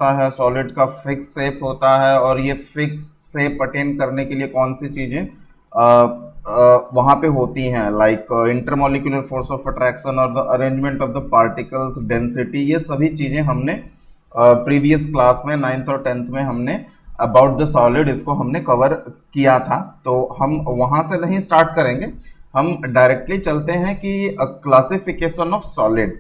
होता है, सॉलिड का फिक्स शेप होता है, और ये फिक्स शेप अटेन करने के लिए कौन सी चीजें वहां पे होती हैं, like intermolecular force of attraction और the arrangement of the particles, density, ये सभी चीजें हमने प्रीवियस क्लास में 9th और 10th में हमने अबाउट द सॉलिड इसको हमने कवर किया था। तो हम वहां से नहीं स्टार्ट करेंगे, हम डायरेक्टली चलते हैं कि क्लासिफिकेशन ऑफ सॉलिड।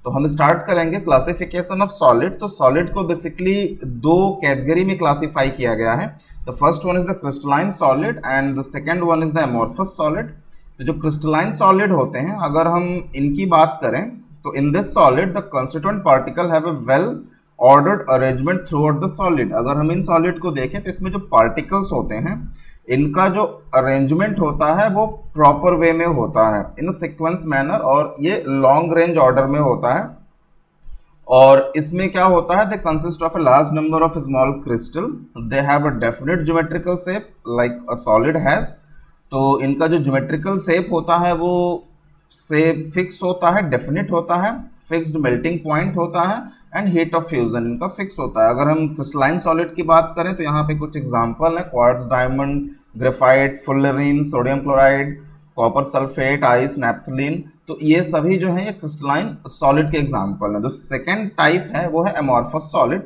तो हम स्टार्ट करेंगे क्लासिफिकेशन ऑफ सॉलिड। तो सॉलिड को बेसिकली दो कैटेगरी में क्लासिफाई किया गया है। The first one is the crystalline solid and the second one is the amorphous solid. तो जो क्रिस्टलाइन सॉलिड होते हैं, अगर हम इनकी बात करें तो in this solid the constituent particle have a well ordered arrangement through out the solid. अगर हम इन सॉलिड को देखें तो इसमें जो पार्टिकल्स होते हैं, इनका जो अरेंजमेंट होता है वो प्रॉपर वे में होता है, इन सीक्वेंस मैनर, और ये लॉन्ग रेंज ऑर्डर में होता है। और इसमें क्या होता है, they consist of a large number of small crystal, they have a definite geometrical shape like a solid has. तो इनका जो ज्योमेट्रिकल शेप होता है वो शेप फिक्स होता है, डेफिनेट होता है, फिक्स्ड मेल्टिंग पॉइंट होता है, एंड हीट ऑफ फ्यूजन इनका फिक्स होता है। अगर हम क्रिस्टलाइन सॉलिड की बात करें तो यहाँ पे कुछ एग्जांपल है, quartz, diamond, graphite, fullerene, sodium chloride, copper sulphate, ice, naphthalene. तो ये सभी जो है ये क्रिस्टलाइन सॉलिड के एग्जांपल हैं। जो सेकेंड टाइप है वो है एमॉर्फस सॉलिड।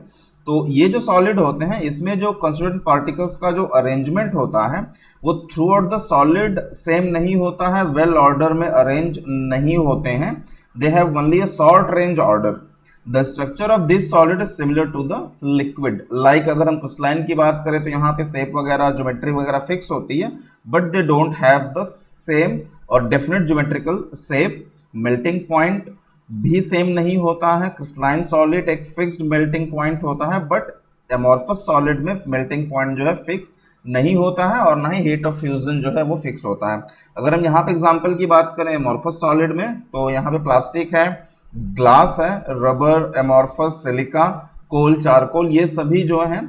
तो ये जो सॉलिड होते हैं, इसमें जो कंस्टिट्यूएंट पार्टिकल्स का जो अरेंजमेंट होता है वो through out the solid same नहीं होता है, वेल ऑर्डर में अरेंज नहीं होते हैं, they have only a short range order. The structure of this solid is similar to the liquid. Like अगर हम क्रिस्टलाइन की बात करें तो यहाँ पे शेप वगैरह, ज्योमेट्री वगैरह फिक्स होती है, but they don't have the same और definite geometrical shape. Melting point भी सेम नहीं होता है। क्रिस्टलाइन सॉलिड एक फिक्स्ड मेल्टिंग पॉइंट होता है, बट एमॉर्फस सॉलिड में मेल्टिंग पॉइंट जो है फिक्स नहीं होता है, और ना ही हीट ऑफ फ्यूजन जो है वो फिक्स होता है। अगर हम यहाँ पे एग्जांपल की बात करें एमॉर्फस सॉलिड में, तो यहाँ पे प्लास्टिक है, ग्लास है, रबर, एमॉर्फस, सिलिका, कोल, चारकोल, ये सभी जो हैं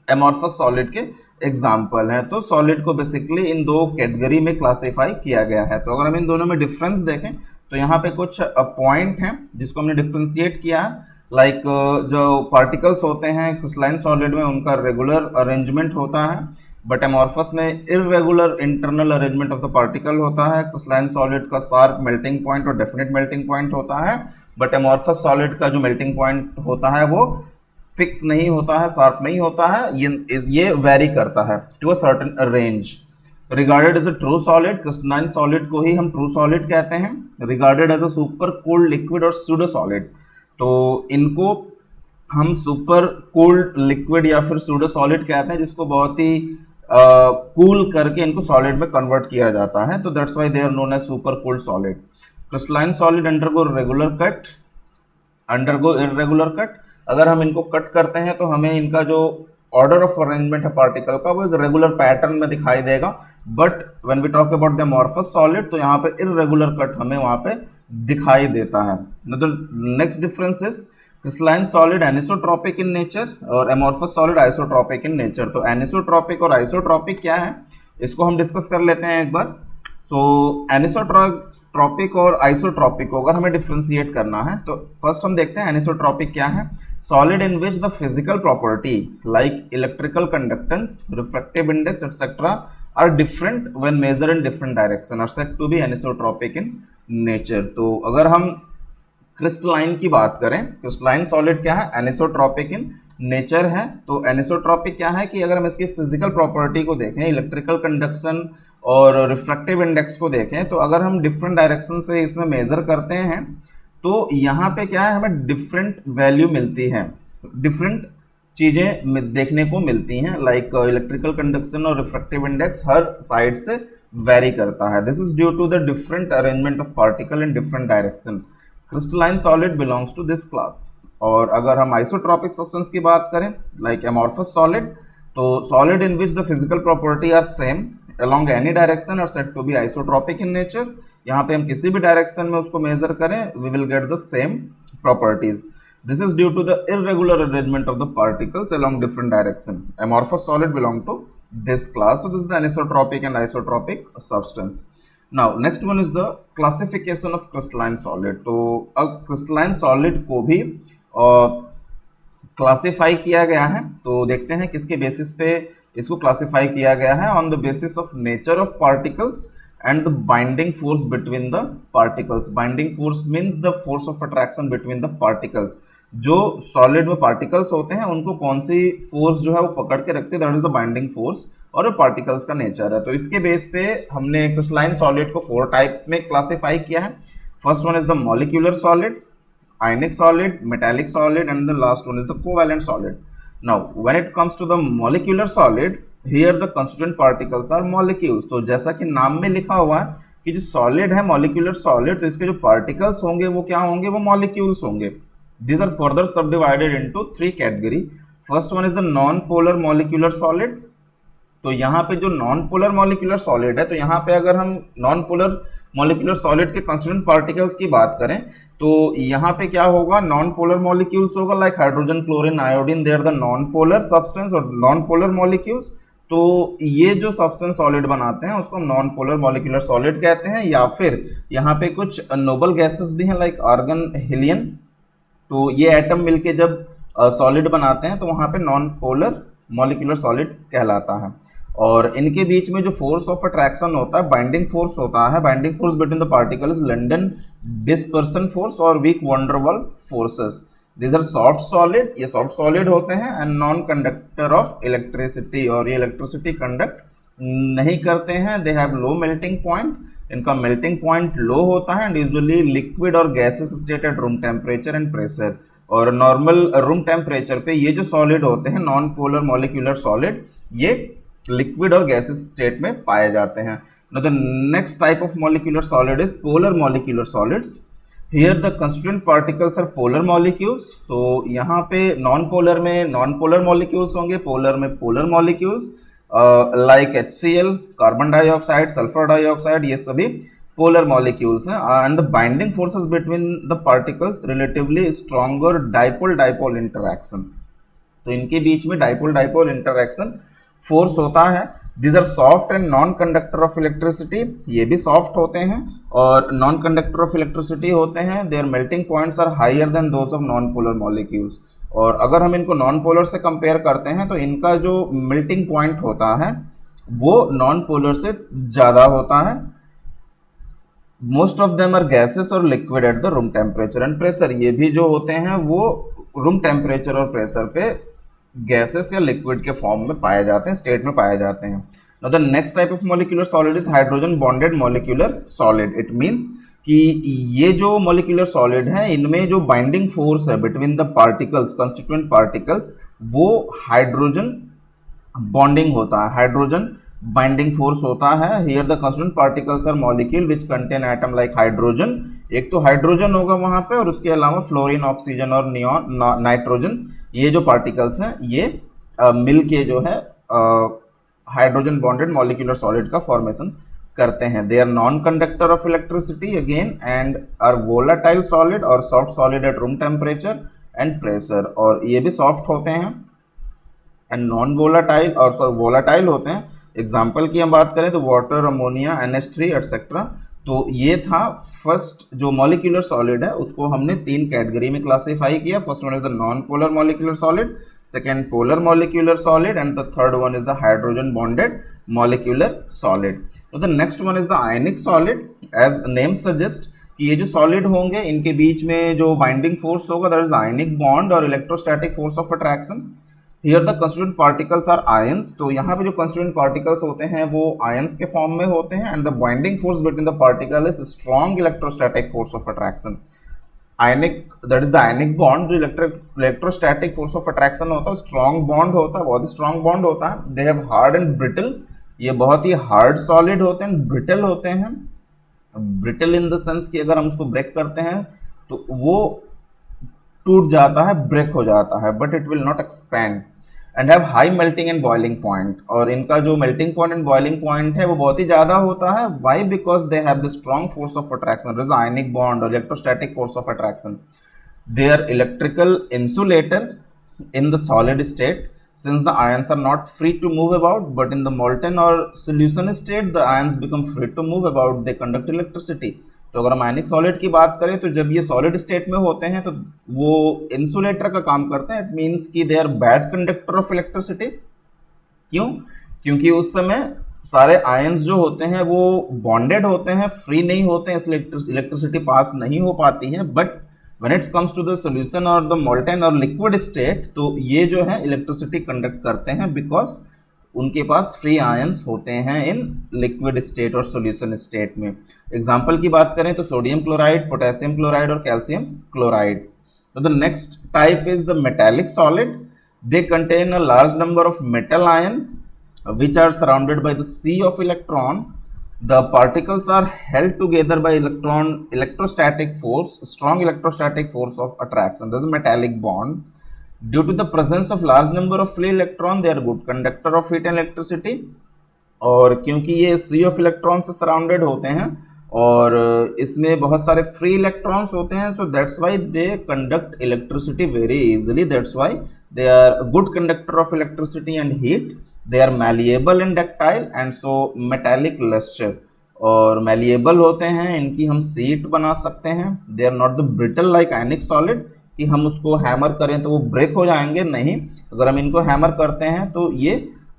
एमॉर्फस सॉलिड के एग्जाम्पल हैं। तो सॉलिड को बेसिकली इन दो कैटेगरी में क्लासिफाई किया गया है। तो अगर हम इन दोनों में डिफरेंस देखें तो यहाँ पे कुछ पॉइंट हैं जिसको हमने डिफ्रेंशिएट किया है। लाइक जो पार्टिकल्स होते हैं क्रिस्टलाइन सॉलिड में, उनका रेगुलर अरेंजमेंट होता है, बट एमॉर्फस में irregular internal arrangement of the particle होता है। क्रिस्टलाइन सॉलिड का शार्प मेल्टिंग पॉइंट और डेफिनेट मेल्टिंग पॉइंट होता है, बट एमॉर्फस सॉलिड का जो मेल्टिंग पॉइंट होता है वो फिक्स नहीं होता है, शार्प नहीं होता है, ये वेरी करता है to a certain range. Regarded as a true solid, crystalline solid को ही हम ट्रू सॉलिड कहते हैं। Regarded as a super cooled liquid और सूडो सॉलिड, तो इनको हम सुपर कूल्ड लिक्विड या फिर सूडो सॉलिड कहते हैं, जिसको बहुत ही कूल करके इनको सॉलिड में कन्वर्ट किया जाता है। तो that's why they are known as super cooled solid. Crystalline solid undergo irregular cut. अगर हम इनको कट करते हैं तो हमें इनका जो ऑर्डर ऑफ अरेंजमेंट है पार्टिकल का वो एक रेगुलर पैटर्न में दिखाई देगा, but when we talk about the amorphous solid तो यहाँ पे इरेगुलर कट हमें वहाँ पे दिखाई देता है। Next difference is crystalline solid anisotropic in nature और amorphous solid isotropic in nature. तो एनिसोट्रॉपिक और आइसोट्रॉपिक क्या है इसको हम डिस्कस कर लेते हैं एक बार। सो एनिसोट्रॉपिक और आइसोट्रॉपिक को अगर हमें डिफ्रेंशिएट करना है तो फर्स्ट हम देखते हैं एनिसोट्रॉपिक क्या है। Solid in which the physical property like electrical conductance, refractive index etcetera are different when measure in different direction are said to be anisotropic in nature. तो अगर हम क्रिस्टलाइन की बात करें, क्रिस्टलाइन सॉलिड क्या है, एनिसोट्रॉपिक इन नेचर है। तो एनिसोट्रॉपिक क्या है कि अगर हम इसकी फिजिकल प्रॉपर्टी को देखें, इलेक्ट्रिकल कंडक्शन और रिफ्रैक्टिव इंडेक्स को देखें, तो अगर हम डिफरेंट डायरेक्शन से इसमें मेजर करते हैं तो यहाँ पे क्या है, हमें डिफरेंट वैल्यू मिलती है, डिफरेंट चीजें देखने को मिलती हैं। लाइक इलेक्ट्रिकल कंडक्शन और रिफ्रैक्टिव इंडेक्स हर साइड से वेरी करता है। This is due to the different arrangement of particle in different direction. Crystalline solid belongs to this class. और अगर हम आइसोट्रॉपिक सब्सटेंस की बात करें लाइक एमॉर्फस सॉलिड, तो solid in which the physical property are same along any direction are said to be isotropic in nature। यहाँ पे हम किसी भी डायरेक्शन में उसको मेजर करें we will get the same properties। this is due to the irregular arrangement of the particles along different direction। amorphous solid belong to this class, so this is the anisotropic and isotropic substance। now next one is the classification of crystalline solid। तो अब crystalline solid को भी classify किया गया है। तो देखते हैं किसके बेसिस पे इसको क्लासिफाई किया गया है। On the basis of nature of particles and the binding force between the particles. Binding force means the force of attraction between the particles. जो सॉलिड में पार्टिकल्स होते हैं उनको कौन सी फोर्स जो है वो पकड़ के रखते हैं, that is the binding force, और वो पार्टिकल्स का नेचर है। तो इसके बेस पे हमने क्रिस्टलाइन सॉलिड को 4 टाइप में क्लासिफाई किया है। First one is the molecular solid, ionic solid, metallic solid, and the last one is the covalent solid. Now, when it comes to the molecular solid, here the constituent particles are molecules. तो जैसा कि नाम में लिखा हुआ है कि जो solid है molecular solid, तो इसके जो particles होंगे वो क्या होंगे, वो molecules होंगे. These are further subdivided into 3 category. First one is the non-polar molecular solid. तो यहाँ पे जो नॉन पोलर मॉलिक्यूलर सॉलिड है, तो यहाँ पे अगर हम नॉन पोलर मॉलिक्यूलर सॉलिड के कंस्टिट्यूएंट पार्टिकल्स की बात करें तो यहाँ पे क्या होगा, नॉन पोलर मॉलिक्यूल्स होगा like hydrogen, chlorine, iodine, they are the non polar substance और नॉन पोलर मॉलिक्यूल्स। तो ये जो सब्सटेंस सॉलिड बनाते हैं उसको हम नॉन पोलर मॉलिक्यूलर सॉलिड कहते हैं। या फिर यहाँ पे कुछ नोबल गैसेस भी हैं लाइक आर्गन, हीलियम। तो ये एटम मिलके जब सॉलिड बनाते हैं तो वहाँ पे नॉन पोलर मॉलिक्यूलर सॉलिड कहलाता है। और इनके बीच में जो फोर्स ऑफ अट्रैक्शन होता है, बाइंडिंग फोर्स होता है, binding force between the particle is London dispersion force और weak van der Waals forces. These are soft solid, ये सॉफ्ट सॉलिड होते हैं, and non conductor of electricity, और ये इलेक्ट्रिसिटी कंडक्ट नहीं करते हैं। They have low melting point, इनका मेल्टिंग पॉइंट लो होता है, and usually liquid or gases state at room temperature and pressure. और नॉर्मल रूम टेम्परेचर पे ये जो सॉलिड होते हैं नॉन पोलर मॉलिक्यूलर सॉलिड, ये लिक्विड और गैसेस स्टेट में पाए जाते हैं। Now the next type of molecular solid is polar molecular solids. Here the constituent particles are polar molecules. तो यहाँ पे नॉन पोलर में नॉन पोलर मॉलिक्यूल्स होंगे, पोलर में polar molecules like HCl, carbon dioxide, sulphur dioxide, ये सभी polar molecules हैं। And the binding forces between the particles relatively stronger dipole dipole interaction. तो इनके बीच में डाइपोल डाइपोल इंटरैक्शन फोर्स होता है। These are soft and non-conductor of electricity. ये भी soft होते हैं और non-conductor of electricity होते हैं। Their melting points are higher than those of non-polar molecules. और अगर हम इनको non-polar से compare करते हैं तो इनका जो melting point होता है वो non-polar से ज़्यादा होता है। Most of them are gases or liquid at the room temperature and pressure. ये भी जो होते हैं वो room temperature और pressure पे गैसेस या लिक्विड के फॉर्म में पाए जाते हैं, स्टेट में पाए जाते हैं। Now the next type of molecular solid is hydrogen bonded molecular solid. It means कि ये जो मॉलिक्यूलर सॉलिड है इनमें जो बाइंडिंग फोर्स है between the particles, constituent particles, वो हाइड्रोजन बॉन्डिंग होता है, हाइड्रोजन बाइंडिंग फोर्स होता है। Here the constituent particles are molecule which contain atom like hydrogen. एक तो हाइड्रोजन होगा वहां पे और उसके अलावा फ्लोरीन, ऑक्सीजन और नियॉन, नाइट्रोजन, ये जो पार्टिकल्स हैं ये मिल के जो है हाइड्रोजन बॉन्डेड मॉलिक्यूलर सॉलिड का फॉर्मेशन करते हैं। They are non conductor of electricity again and are volatile solid और soft solid at room temperature and pressure. और ये भी सॉफ्ट होते हैं एंड नॉन वोलाटाइल और वोलाटाइल होते हैं। एग्जाम्पल की हम बात करें तो वाटर, अमोनिया, NH3 एटसेट्रा। तो ये था फर्स्ट जो मॉलिक्यूलर सॉलिड है उसको हमने 3 कैटेगरी में क्लासिफाई किया। First one is the non polar molecular solid, second polar molecular solid, and the third one is the hydrogen bonded molecular solid. तो the next one is the ionic solid. As name suggest कि ये जो solid होंगे इनके बीच में जो binding force होगा दैट इज आयनिक बॉन्ड और electrostatic force of attraction. Here the constituent particles are ions. तो यहाँ पे जो कंस्टिट्यूएंट पार्टिकल्स होते हैं वो आयंस के फॉर्म में होते हैं। And the binding force between the particle is strong electrostatic force of attraction. Ionic, that is the ionic bond. जो इलेक्ट्रोस्टैटिक फोर्स ऑफ अट्रैक्शन होता है स्ट्रॉन्ग बॉन्ड होता है, बहुत ही स्ट्रॉन्ग बॉन्ड होता है। They have hard and brittle, ये बहुत ही हार्ड सॉलिड होते हैं, ब्रिटल होते हैं। ब्रिटल इन द सेंस कि अगर हम उसको ब्रेक करते हैं तो वो टूट जाता है, ब्रेक हो जाता है, but it will not expand. And have high melting and boiling point. और इनका जो melting point and boiling point है वो बहुत ही ज़्यादा होता है। Why? Because they have the strong force of attraction, this ionic bond और electrostatic force of attraction. They are electrical insulator in the solid state since the ions are not free to move about, but in the molten or solution state the ions become free to move about, they conduct electricity. तो अगर हम आयनिक solid की बात करें तो जब ये solid state में होते हैं तो वो इंसुलेटर का काम करते हैं। इट मीन्स कि they are bad conductor of electricity. क्यों? क्योंकि उस समय सारे आयंस जो होते हैं वो बॉन्डेड होते हैं, फ्री नहीं होते हैं, इसलिए इलेक्ट्रिसिटी पास नहीं हो पाती है। But when it's comes to the solution और द मोल्टेन और लिक्विड स्टेट, तो ये जो है इलेक्ट्रिसिटी कंडक्ट करते हैं बिकॉज उनके पास फ्री आयंस होते हैं इन लिक्विड स्टेट और सॉल्यूशन स्टेट में। एग्जांपल की बात करें तो सोडियम क्लोराइड, पोटेशियम क्लोराइड और कैल्शियम क्लोराइड। तो the next type is the metallic solid. They contain a large number of metal ion which are surrounded by the sea of electron. The particles are held together by electrostatic force, strong electrostatic force of attraction. This is a metallic bond. Due to the presence of large number of free electron, they are good conductor of heat and electricity. और क्योंकि ये sea of electron से surrounded होते हैं और इसमें बहुत सारे free electrons होते हैं, so that's why they conduct electricity very easily. That's why they are a good conductor of electricity and heat. They are malleable and ductile and so metallic luster. और malleable होते हैं, इनकी हम seat बना सकते हैं। They are not the brittle like ionic solid कि हम उसको हैमर करें तो वो ब्रेक हो जाएंगे, नहीं। अगर हम इनको हैमर करते हैं तो ये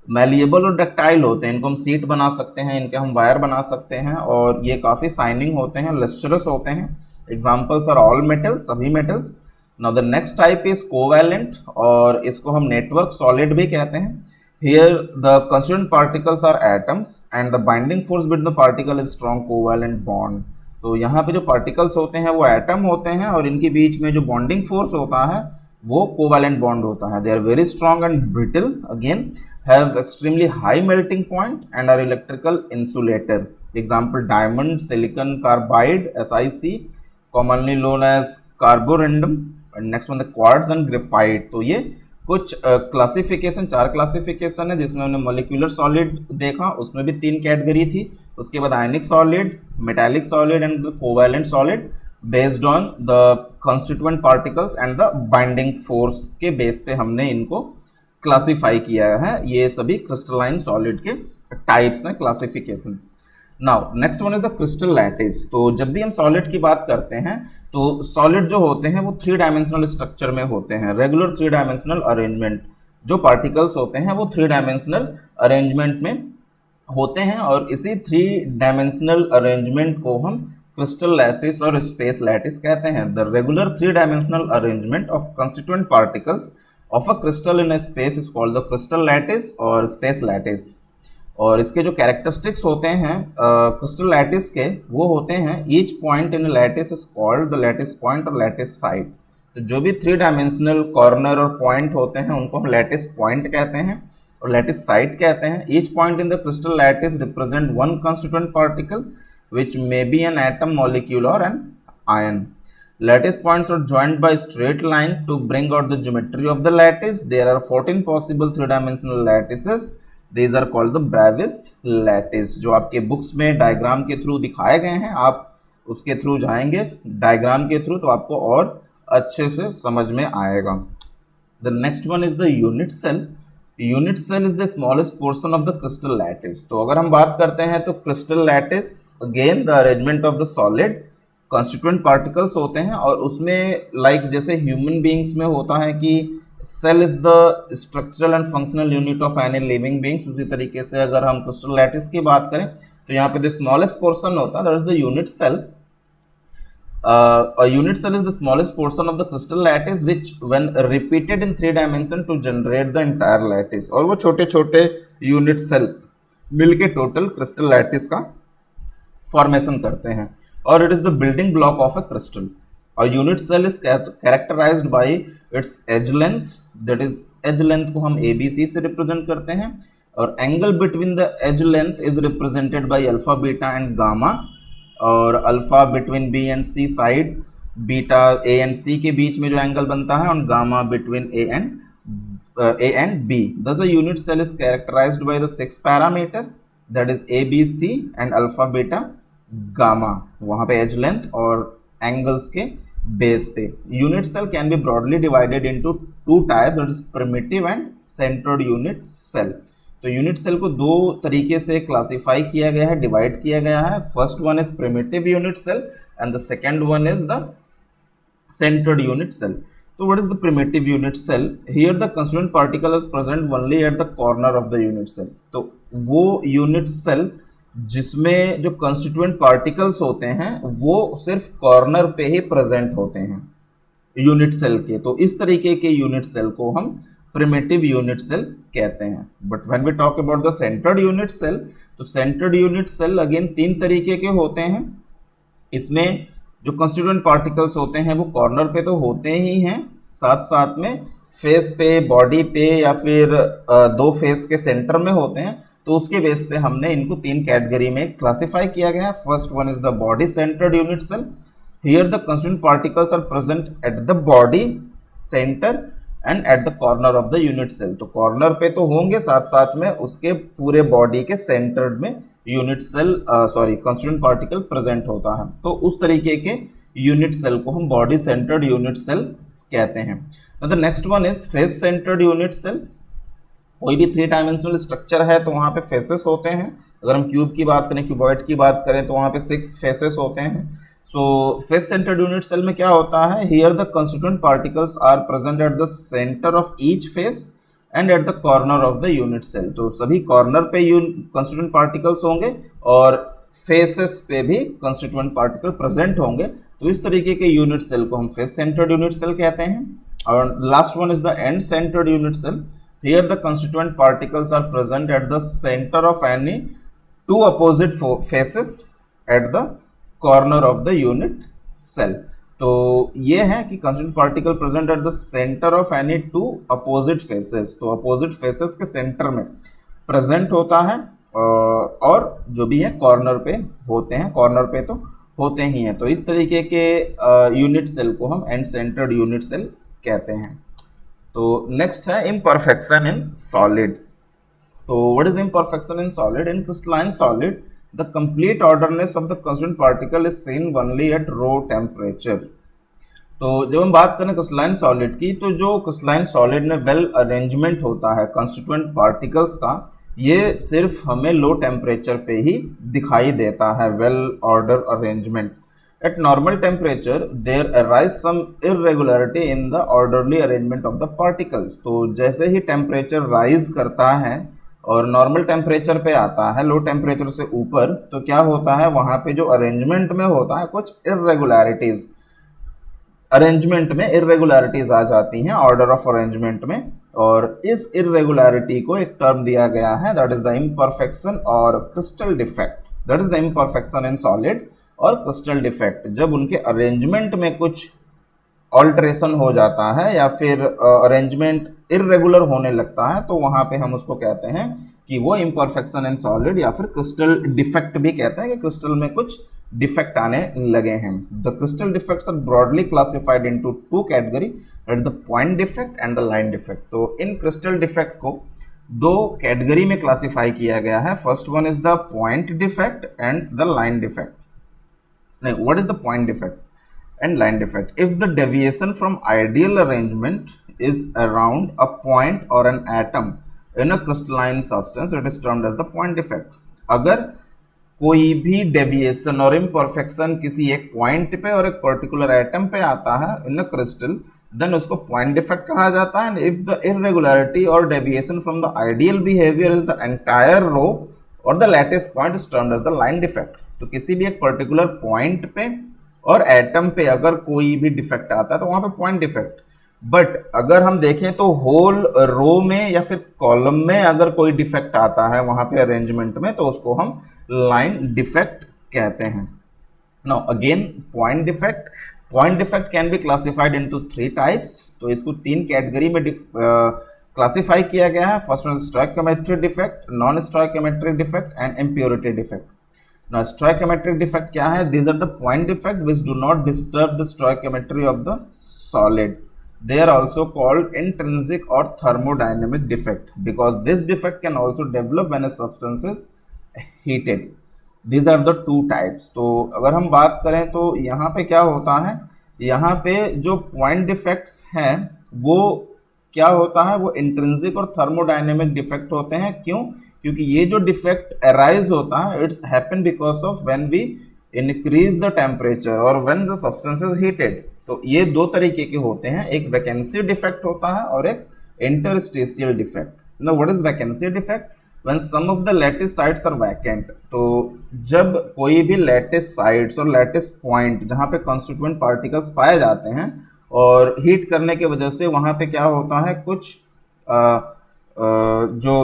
मैलिएबल और डक्टाइल होते हैं, इनको हम सीट बना सकते हैं, इनके हम वायर बना सकते हैं और ये काफ़ी शाइनिंग होते हैं, लस्टरस होते हैं। एग्जाम्पल्स आर ऑल मेटल्स, सभी metals. Now the next type is covalent और इसको हम नेटवर्क सॉलिड भी कहते हैं। Here the constituent particles are atoms and the binding force between the particle is strong covalent bond. तो यहाँ पे जो particles होते हैं वो atom होते हैं और इनके बीच में जो bonding force होता है वो covalent bond होता है। They are very strong and brittle, again have extremely high melting point and are electrical insulator. Example diamond, silicon carbide, SiC, commonly known as carborundum, and next one the quartz and graphite. तो ये कुछ classification, 4 classification है जिसमें हमने molecular solid देखा, उसमें भी 3 category थी। उसके बाद आयनिक solid, metallic solid and the covalent solid based on the constituent particles and the binding force के बेस पे हमने इनको क्लासिफाई किया है। ये सभी क्रिस्टलाइन सॉलिड के टाइप्स हैं, classification. Now next one is the crystal lattice. तो जब भी हम सॉलिड की बात करते हैं तो सॉलिड जो होते हैं वो 3 डायमेंशनल स्ट्रक्चर में होते हैं, रेगुलर 3 डायमेंशनल अरेंजमेंट। जो पार्टिकल्स होते हैं वो 3 डायमेंशनल अरेंजमेंट में होते हैं और इसी 3 डायमेंशनल अरेंजमेंट को हम क्रिस्टल लैटिस और स्पेस लैटिस कहते हैं। The regular 3 dimensional arrangement of constituent particles of a crystal in a space is called the crystal lattice और स्पेस लैटिस। और इसके जो कैरेक्टरिस्टिक्स होते हैं क्रिस्टल लैटिस के, वो होते हैं each point in lattice is called the lattice point और लैटिस साइड। तो जो भी 3 डायमेंशनल कॉर्नर और पॉइंट होते हैं उनको हम लैटिस पॉइंट कहते हैं और लैटिस साइड कहते हैं। Each point in the crystal lattice represent one constituent particle which may be an atom, molecule or an ion. Lattice points are joined by straight line to bring out the geometry of the lattice. There are 14 possible 3-dimensional lattices. These are called the Bravais lattice. जो आपके books में diagram के through दिखाए गए हैं, आप उसके through जाएंगे डायग्राम के थ्रू तो आपको और अच्छे से समझ में आएगा। The next one is the unit cell. Unit cell is the smallest portion of the crystal lattice. तो अगर हम बात करते हैं तो crystal lattice again the arrangement of the solid constituent particles होते हैं और उसमें लाइक जैसे ह्यूमन बींग्स में होता है कि cell is the structural and functional unit of any living beings, उसी तरीके से अगर हम क्रिस्टल लैटिस की बात करें तो यहाँ पे द स्मॉलेस्ट पोर्शन होता है, that is the unit cell. A unit cell is the smallest portion of the crystal lattice which when repeated in 3 dimensions to generate the entire lattice। और वो छोटे छोटे यूनिट सेल मिलके total crystal lattice का formation करते हैं और it is the building block of a crystal. A unit cell is characterized by its edge length, that is edge length को हम ABC से रिप्रेजेंट करते हैं और angle between the edge length is represented by alpha, beta and gamma। और alpha between B and C side, beta A and C के बीच में जो एंगल बनता है और gamma between A and B. Thus a unit cell is characterized by the 6 parameter that is A, B, C and alpha, beta, gamma। वहाँ पे edge length और एंगल्स के बेस पे unit cell can be broadly divided into 2 types, that is primitive and centered unit cell। तो unit cell को दो तरीके से क्लासिफाई किया गया है, डिवाइड किया गया है. First one is primitive unit cell and the second one is the centered unit cell. So what is the primitive unit cell? Here the constituent particle is present only at the corner of the unit cell. तो वो unit cell जिसमें जो constituent particles होते हैं वो सिर्फ corner पे ही present होते हैं unit cell के. तो इस तरीके के unit cell को हम primitive unit cell कहते हैं. But when we talk about the centered unit cell, तो centered unit cell again तीन तरीके के होते हैं. इसमें जो कंस्टिट्यूएंट पार्टिकल्स होते हैं वो कॉर्नर पे तो होते ही हैं, साथ साथ में फेस पे, बॉडी पे या फिर दो फेस के सेंटर में होते हैं. तो उसके बेस पे हमने इनको तीन कैटेगरी में क्लासिफाई किया गया है. First one is the body centred unit cell. Here the constituent particles are present at the body centre and at the corner of the unit cell. तो कॉर्नर पे तो होंगे, साथ साथ में उसके पूरे बॉडी के सेंटर में unit cell constituent particle present होता है. तो उस तरीके के यूनिट सेल को हम बॉडी सेंटर्ड यूनिट सेल कहते हैं. The next one is face centred unit cell. कोई भी थ्री डायमेंशनल स्ट्रक्चर है तो वहाँ पे फेसेस होते हैं. अगर हम क्यूब की बात करें, क्यूबॉइड की बात करें तो वहाँ पे 6 फेसेस होते हैं. So face centred unit cell में क्या होता है? Here the constituent particles are present at the centre of each face and at the corner of the unit cell. तो सभी कॉर्नर पे कंस्टिट्यूएंट पार्टिकल्स होंगे और फेसेस पे भी कंस्टिट्यूएंट पार्टिकल प्रेजेंट होंगे. तो इस तरीके के यूनिट सेल को हम फेस सेंटर्ड यूनिट सेल कहते हैं. और last one is the end centred unit cell. Here the constituent particles are present at the centre of any two opposite faces at the corner of the unit cell. तो ये है कि constituent particle present at the centre of any two opposite faces. तो opposite faces के centre में present होता है और जो भी है कॉर्नर पे होते हैं. कॉर्नर पे तो होते ही हैं. तो इस तरीके के यूनिट सेल को हम एंड सेंटर्ड यूनिट सेल कहते हैं. तो नेक्स्ट है इम्परफेक्शन इन सॉलिड. तो what is imperfection in solid? In crystalline solid the complete orderness of the constituent particle is seen only at raw temperature. तो जब हम बात करें क्रिस्टलाइन सॉलिड की, तो जो क्रिस्टलाइन सॉलिड में वेल अरेंजमेंट होता है कंस्टिट्यूएंट पार्टिकल्स का, ये सिर्फ हमें लो टेम्परेचर पे ही दिखाई देता है. Well order arrangement. At normal temperature there arise some irregularity in the orderly arrangement of the particles. तो जैसे ही टेम्परेचर राइज करता है और नॉर्मल टेम्परेचर पे आता है, लो टेम्परेचर से ऊपर, तो क्या होता है वहाँ पे जो अरेंजमेंट में होता है कुछ इरेगुलरिटीज, अरेंजमेंट में इरेगुलरिटीज आ जाती हैं ऑर्डर ऑफ अरेंजमेंट में. और इस इरेगुलरिटी को एक टर्म दिया गया है, दैट इज द इम्परफेक्शन और crystal defect. That is the imperfection in solid और क्रिस्टल डिफेक्ट. जब उनके अरेंजमेंट में कुछ ऑल्ट्रेशन हो जाता है या फिर अरेंजमेंट इरेगुलर होने लगता है, तो वहाँ पे हम उसको कहते हैं कि वो इम्परफेक्शन इन सॉलिड या फिर क्रिस्टल डिफेक्ट भी कहते हैं कि क्रिस्टल में कुछ डिफेक्ट आने लगे हैं. The crystal defects are broadly classified into two category, that is the point defect and the line defect. तो इन क्रिस्टल डिफेक्ट को दो कैटेगरी में क्लासिफाई किया गया है. First one is the point defect and the line defect. नहीं, what is the point defect and line defect? If the deviation from ideal arrangement is around a point or an atom in a crystalline substance, it is termed as the point defect. अगर कोई भी deviation और imperfection किसी एक point पे और एक particular atom पे आता है इन अ क्रिस्टल, देन उसको पॉइंट डिफेक्ट कहा जाता है. And if the irregularity or deviation from the ideal behaviour is the entire row or the lattice point is termed as the line defect. तो किसी भी एक पर्टिकुलर पॉइंट पे और एटम पे अगर कोई भी डिफेक्ट आता है तो वहां पे पॉइंट डिफेक्ट. बट अगर हम देखें तो होल रो में या फिर कॉलम में अगर कोई डिफेक्ट आता है वहां पे अरेंजमेंट में, तो उसको हम लाइन डिफेक्ट कहते हैं. Now again point defect can be classified into 3 types. तो इसको 3 कैटेगरी में क्लासिफाई किया गया है. First one stoichiometric defect, non stoichiometric defect and impurity defect. Now stoichiometric defect क्या है? These are the point defect which do not disturb the stoichiometry of the solid. They are also called intrinsic or thermodynamic defect because this defect can also develop when a substance is heated. These are the 2 types. तो अगर हम बात करें तो यहाँ पे क्या होता है, यहाँ पे जो point defects हैं वो क्या होता है, वो इंट्रिंसिक और थर्मोडायनेमिक डिफेक्ट होते हैं। क्यों? क्योंकि ये जो डिफेक्ट अराइज होता है it's happen because of when we increase the temperature और when the substance is heated. तो ये दो तरीके के होते हैं, एक वैकेंसी डिफेक्ट होता है और एक interstitial defect. Now what is vacancy defect? When some of the lattice sides are vacant. तो जब कोई भी लैटिस साइड्स और लैटिस पॉइंट जहां पे कॉन्स्टिट्यूएंट पार्टिकल्स पाए जाते हैं और हीट करने की वजह से वहां पे क्या होता है, कुछ जो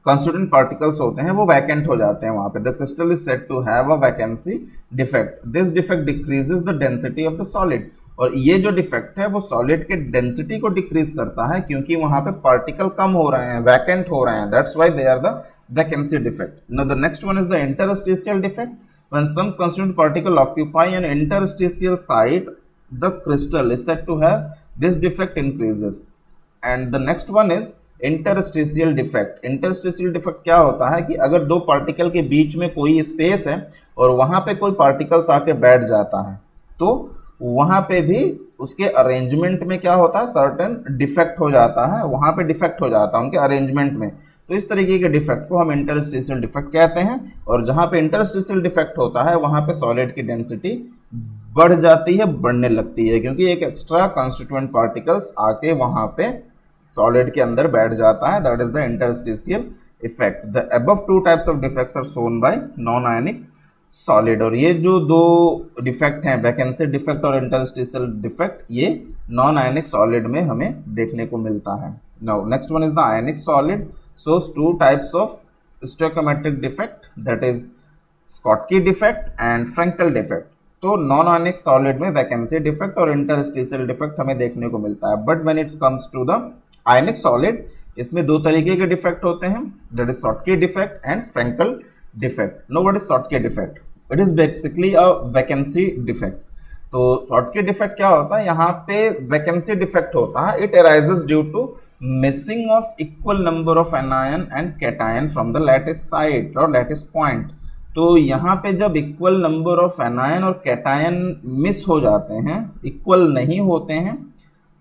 constituent particles होते हैं वो वैकेंट हो जाते हैं वहां पे। The crystal is said to have a vacancy defect. This defect decreases the density of the solid. और ये जो डिफेक्ट है वो सॉलिड के डेंसिटी को डिक्रीज करता है क्योंकि वहां पे पार्टिकल कम हो रहे हैं, वैकेंट हो रहे हैं। That's why they are the vacancy defect. Now the next one is the interstitial defect. When some constituent particle occupy an interstitial site, the crystal is said to have this defect increases. And the next one is interstitial defect. Interstitial defect क्या होता है कि अगर दो particle के बीच में कोई स्पेस है और वहां पे कोई पार्टिकल्स आके बैठ जाता है तो वहां पे भी उसके अरेंजमेंट में क्या होता है, सर्टेन डिफेक्ट हो जाता है, वहां पे डिफेक्ट हो जाता है उनके अरेंजमेंट में। तो इस तरीके के डिफेक्ट को हम इंटरस्टेशियल डिफेक्ट कहते हैं। और जहां पे इंटरस्टेशियल डिफेक्ट होता है वहां पे सॉलिड की डेंसिटी बढ़ जाती है, बढ़ने लगती है, क्योंकि एक एक्स्ट्रा कॉन्स्टिट्यूएंट पार्टिकल्स आके वहां पे सॉलिड के अंदर बैठ जाता है। That is the interstitial effect. The above two types of defects are shown by non ionic solid. और ये जो दो डिफेक्ट हैं, वैकेंसी डिफेक्ट और इंटरस्टेशियल डिफेक्ट, ये नॉन आयनिक सॉलिड में हमें देखने को मिलता है। Now next one is the ionic solid shows two types of stoichiometric defect, that is Schottky defect and Frenkel defect. तो नॉन आयनिक सॉलिड में वैकेंसी डिफेक्ट और इंटरस्टेशियल डिफेक्ट हमें देखने को मिलता है। But when it's comes to the ionic solid, इसमें दो तरीके के डिफेक्ट होते हैं, that is Schottky defect and Frenkel defect. No what is Schottky defect? It is basically a vacancy defect. तो शॉटकी डिफेक्ट क्या होता है, यहाँ पे वैकेंसी डिफेक्ट होता है। It arises due to missing of equal number of anion and cation from the lattice site और lattice point. तो यहाँ पे जब इक्वल नंबर ऑफ एनायन और कैटायन मिस हो जाते हैं, इक्वल नहीं होते हैं,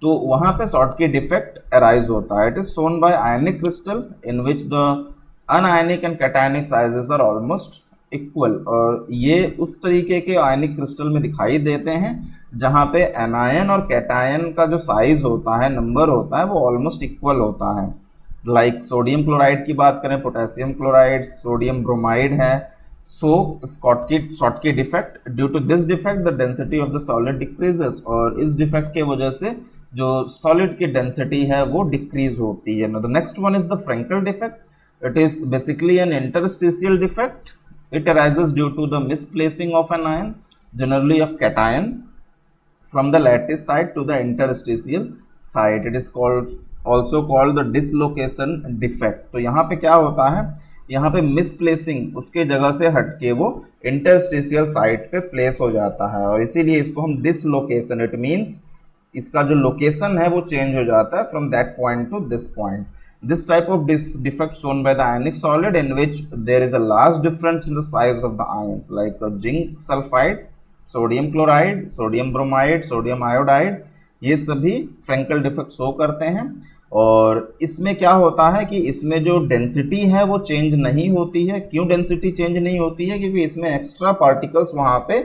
तो वहां पे शॉटकी डिफेक्ट अराइज होता है। It is shown by ionic crystal in which the anionic and cationic sizes are almost equal. और ये उस तरीके के आयनिक क्रिस्टल में दिखाई देते हैं जहां पे एनायन और कैटायन का जो साइज होता है, नंबर होता है, वो ऑलमोस्ट इक्वल होता है। लाइक सोडियम क्लोराइड की बात करें, पोटेशियम क्लोराइड, सोडियम ब्रोमाइड है। So Schottky defect, due to this defect the density of the solid decreases. और इस डिफेक्ट के वजह से जो सॉलिड की डेंसिटी है वो डिक्रीज होती है। The next one is the Frenkel defect. It is basically an interstitial defect. It arises due to the misplacing of an ion, generally of cation, from the lattice side to the interstitial side. It is also called the dislocation defect. तो यहाँ पे क्या होता है, यहाँ पे misplacing, उसके जगह से हटके वो इंटरस्टेशियल साइट पे प्लेस हो जाता है और इसीलिए इसको हम डिसलोकेशन, इट मीन्स इसका जो लोकेशन है वो चेंज हो जाता है from that point two this point. This type of defect shown by the ionic solid in which there is a large difference in the size of the ions, like zinc sulfide, sodium chloride, sodium bromide, sodium iodide, ये सभी Frenkel defect show करते हैं. और इसमें क्या होता है कि इसमें जो डेंसिटी है वो चेंज नहीं होती है. क्यों डेंसिटी चेंज नहीं होती है? क्योंकि इसमें एक्स्ट्रा पार्टिकल्स वहाँ पे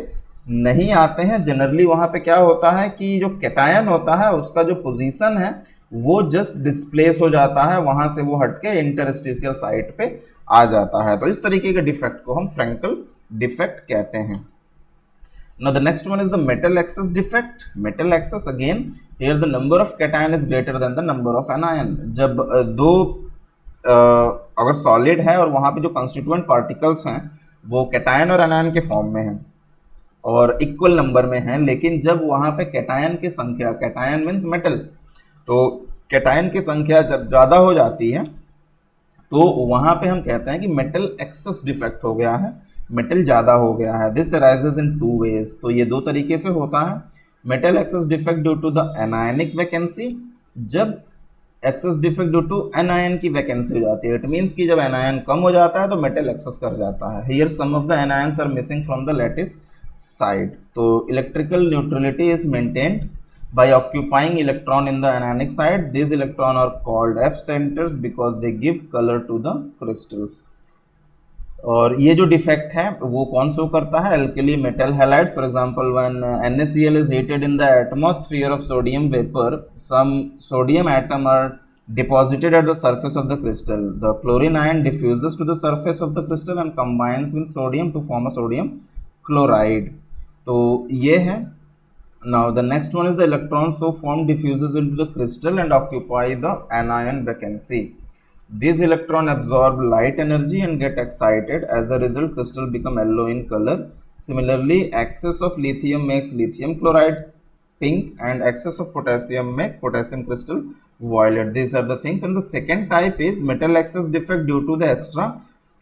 नहीं आते हैं. जनरली वहाँ पे क्या होता है कि जो कैटायन होता है उसका जो पोजीशन है वो जस्ट डिस्प्लेस हो जाता है, वहाँ से वो हटके इंटरस्टेशियल साइट पे आ जाता है. तो इस तरीके के डिफेक्ट को हम फ्रेंकल डिफेक्ट कहते हैं. Now the next one is the metal excess defect. Metal excess, again here the number of cation is greater than the number of anion. जब दो अगर सॉलिड है और वहाँ पे जो कंस्टिट्यूएंट पार्टिकल्स हैं वो कैटायन और एनायन के फॉर्म में हैं और इक्वल नंबर में हैं, लेकिन जब वहाँ पे कैटायन की संख्या, कैटायन मीन्स मेटल, तो कैटायन की संख्या जब ज़्यादा हो जाती है तो वहाँ पे हम कहते हैं कि मेटल एक्सेस डिफेक्ट हो गया है, मेटल ज़्यादा हो गया है. This arises in two ways. तो ये दो तरीके से होता है. Metal excess defect due to the anionic vacancy. जब excess defect due to anion की वैकेंसी हो जाती है, इट मीन्स कि जब एनायन कम हो जाता है तो मेटल एक्सेस कर जाता है. Here some of the anions are missing from the lattice site. तो electrical neutrality is maintained by occupying electron in the anionic side. These electrons are called F centers because they give color to the crystals. और ये जो defect है वो कौन show करता है? Alkali metal halides. For example when NaCl is heated in the atmosphere of sodium vapor, some sodium atom are deposited at the surface of the crystal. The chlorine ion diffuses to the surface of the crystal and combines with sodium to form a sodium chloride. तो ये है. Now the next one is the electron so formed diffuses into the crystal and occupy the anion vacancy. These electrons absorb light energy and get excited. As a result, crystal become yellow in color. Similarly, excess of lithium makes lithium chloride pink and excess of potassium make potassium crystal violet. These are the things. And the second type is metal excess defect due to the extra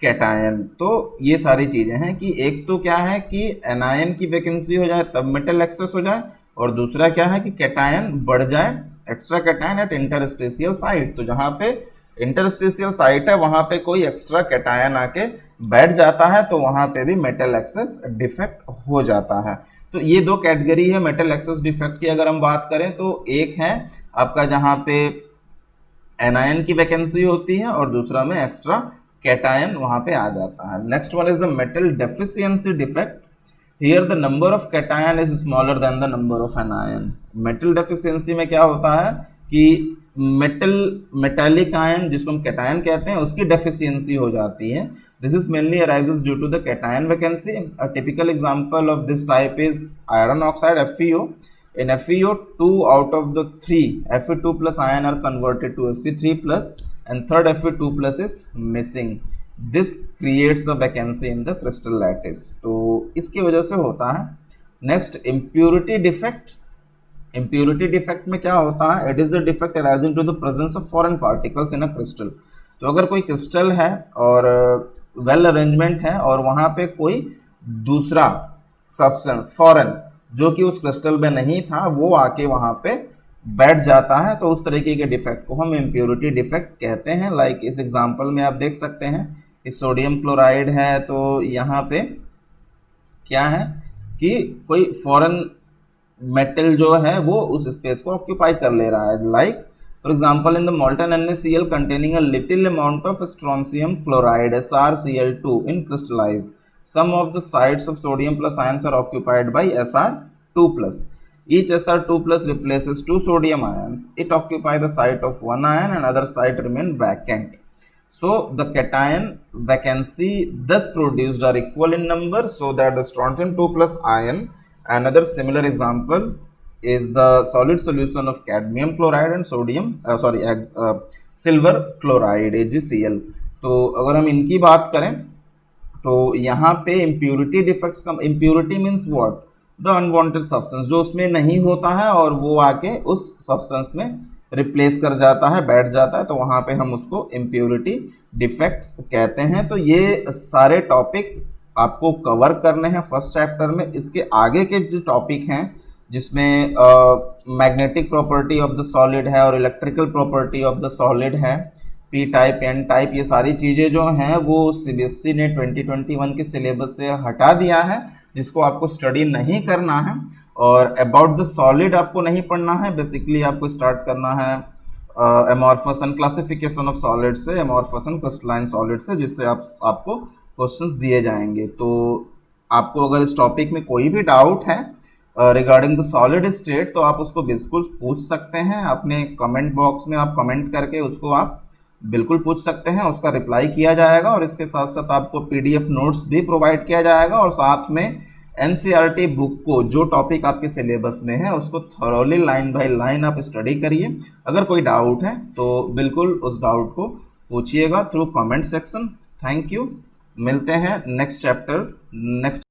cation. तो ये सारी चीजें हैं कि एक तो क्या है कि एनायन की वैकेंसी हो जाए तब मेटल एक्सेस हो जाए, और दूसरा क्या है कि कैटायन बढ़ जाए, extra cation at interstitial site. तो जहां पे इंटरस्टेशियल साइट है वहां पे कोई एक्स्ट्रा कैटायन आके बैठ जाता है तो वहां पे भी मेटल एक्सेस डिफेक्ट हो जाता है. तो ये दो कैटेगरी है मेटल एक्सेस डिफेक्ट की. अगर हम बात करें तो एक है आपका जहां पे एनायन की वैकेंसी होती है और दूसरा में एक्स्ट्रा कैटायन वहां पे आ जाता है. Next one is the metal deficiency defect. Here the number of cation is smaller than the number of anion. Metal deficiency में क्या होता है कि मेटालिक आयन जिसको हम कैटायन कहते हैं उसकी डेफिशिएंसी हो जाती है. This is mainly arises due to the cation vacancy. A typical example of this type is iron oxide FeO. In FeO, 2 out of the 3 Fe2 plus ion are converted to Fe3 plus and third Fe2 plus is missing. This creates a vacancy in the crystal lattice. तो इसकी वजह से होता है. Next impurity defect. Impurity defect में क्या होता है? It is the defect arising to the presence of foreign particles in a crystal. तो अगर कोई क्रिस्टल है और वेल अरेंजमेंट है और वहाँ पे कोई दूसरा सब्सटेंस फॉरेन जो कि उस क्रिस्टल में नहीं था वो आके वहाँ पे बैठ जाता है, तो उस तरीके के डिफेक्ट को हम इम्प्योरिटी डिफेक्ट कहते हैं. लाइक इस एग्जांपल में आप देख सकते हैं कि सोडियम क्लोराइड है तो यहाँ पे क्या है कि कोई फॉरेन मेटल जो है वो उस स्पेस को ऑक्यूपाई कर ले रहा है. Like for example in the molten NaCl containing a little amount of strontium chloride SrCl2 in crystallize. Some of the sites of sodium plus ions are occupied by Sr2 plus. Each Sr2 plus replaces 2 sodium ions. It occupies the site of one ion and other site remain vacant. So the cation vacancy thus produced are equal in number so that the strontium 2 plus ion. Another similar example is the solid solution of cadmium chloride and silver chloride AgCl. तो अगर हम इनकी बात करें तो यहाँ पे impurity defects का impurity means what? The unwanted substance जो उसमें नहीं होता है और वो आके उस सब्सटेंस में रिप्लेस कर जाता है, बैठ जाता है, तो वहाँ पे हम उसको इम्प्योरिटी डिफेक्ट्स कहते हैं. तो ये सारे टॉपिक आपको कवर करने हैं फर्स्ट चैप्टर में. इसके आगे के जो टॉपिक हैं जिसमें magnetic property of the solid है और electrical property of the solid है, पी टाइप एन टाइप, ये सारी चीज़ें जो हैं वो CBSE ने 2021 के सिलेबस से हटा दिया है, जिसको आपको स्टडी नहीं करना है. और अबाउट द सॉलिड आपको नहीं पढ़ना है. बेसिकली आपको स्टार्ट करना है amorphous and classification of solid से, एमॉर्फस एंड क्रिस्टलाइन सॉलिड से, जिससे आपको क्वेश्चंस दिए जाएंगे. तो आपको अगर इस टॉपिक में कोई भी डाउट है रिगार्डिंग द सॉलिड स्टेट तो आप उसको बिल्कुल पूछ सकते हैं. अपने कमेंट बॉक्स में आप कमेंट करके उसको आप बिल्कुल पूछ सकते हैं, उसका रिप्लाई किया जाएगा. और इसके साथ साथ आपको PDF नोट्स भी प्रोवाइड किया जाएगा और साथ में NCERT बुक को जो टॉपिक आपके सिलेबस में है उसको थॉरोली लाइन बाय लाइन आप स्टडी करिए. अगर कोई डाउट है तो बिल्कुल उस डाउट को पूछिएगा through comment section. Thank you. मिलते हैं नेक्स्ट चैप्टर नेक्स्ट